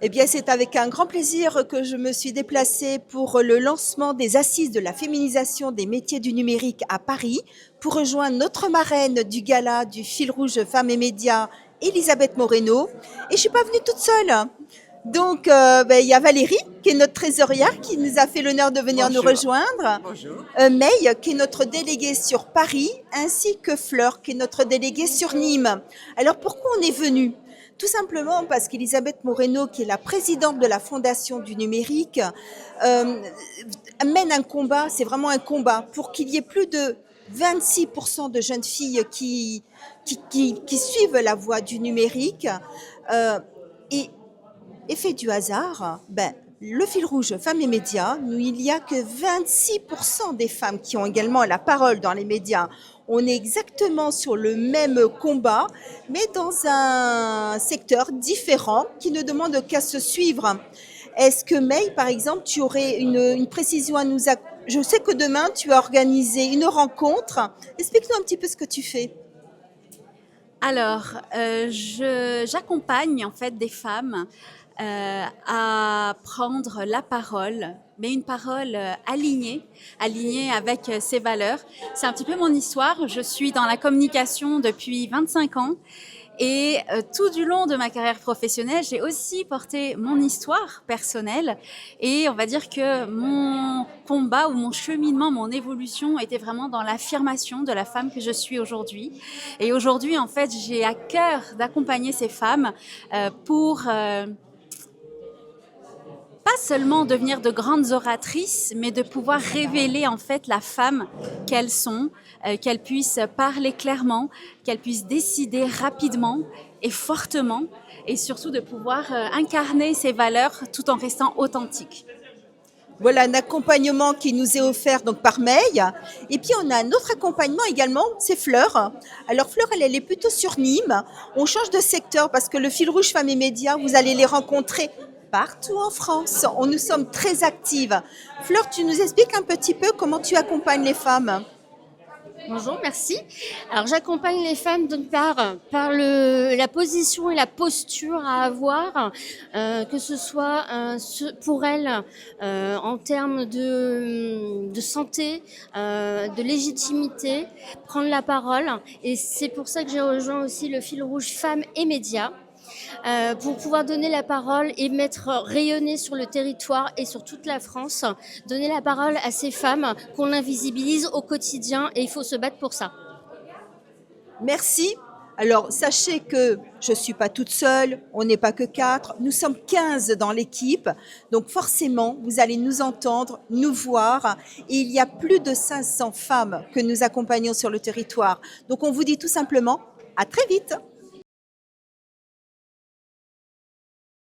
Eh bien, c'est avec un grand plaisir que je me suis déplacée pour le lancement des Assises de la féminisation des métiers du numérique à Paris, pour rejoindre notre marraine du gala du fil rouge Femmes et Médias, Elisabeth Moreno. Et je suis pas venue toute seule. Donc, il y a Valérie, qui est notre trésorière, qui nous a fait l'honneur de venir nous Bonjour. rejoindre. Bonjour. May, qui est notre déléguée sur Paris, ainsi que Fleur, qui est notre déléguée sur Nîmes. Alors, pourquoi on est venu ? Tout simplement parce qu'Elisabeth Moreno, qui est la présidente de la Fondation du numérique, euh, mène un combat, c'est vraiment un combat, pour qu'il y ait plus de 26% de jeunes filles qui suivent la voie du numérique. Euh, et effet du hasard, le fil rouge Femmes et Médias, il n'y a que 26% des femmes qui ont également la parole dans les médias. On est exactement sur le même combat, mais dans un secteur différent qui ne demande qu'à se suivre. Est-ce que May, par exemple, tu aurais une précision à nous... Je sais que demain, tu as organisé une rencontre. Explique-nous un petit peu ce que tu fais. Alors, j'accompagne en fait des femmes à prendre la parole, mais une parole alignée avec ses valeurs. C'est un petit peu mon histoire. Je suis dans la communication depuis 25 ans. Et tout du long de ma carrière professionnelle, j'ai aussi porté mon histoire personnelle. Et on va dire que mon combat ou mon cheminement, mon évolution était vraiment dans l'affirmation de la femme que je suis aujourd'hui. Et aujourd'hui, en fait, j'ai à cœur d'accompagner ces femmes pour pas seulement devenir de grandes oratrices, mais de pouvoir révéler en fait la femme qu'elles sont, qu'elles puissent parler clairement, qu'elles puissent décider rapidement et fortement, et surtout de pouvoir incarner ces valeurs tout en restant authentiques. Voilà un accompagnement qui nous est offert donc par May. Et puis on a un autre accompagnement également, c'est Fleur. Alors Fleur, elle est plutôt sur Nîmes. On change de secteur parce que le fil rouge Femmes et Médias, vous allez les rencontrer partout en France. Nous sommes très actives. Fleur, tu nous expliques un petit peu comment tu accompagnes les femmes ? Bonjour, merci. Alors j'accompagne les femmes donc par la position et la posture à avoir, que ce soit pour elles en termes de santé, de légitimité, prendre la parole. Et c'est pour ça que j'ai rejoint aussi le fil rouge Femmes et Médias. Pour pouvoir donner la parole et rayonner sur le territoire et sur toute la France, donner la parole à ces femmes qu'on invisibilise au quotidien et il faut se battre pour ça. Merci. Alors, sachez que je ne suis pas toute seule, on n'est pas que 4, nous sommes 15 dans l'équipe. Donc forcément, vous allez nous entendre, nous voir. Et il y a plus de 500 femmes que nous accompagnons sur le territoire. Donc on vous dit tout simplement à très vite.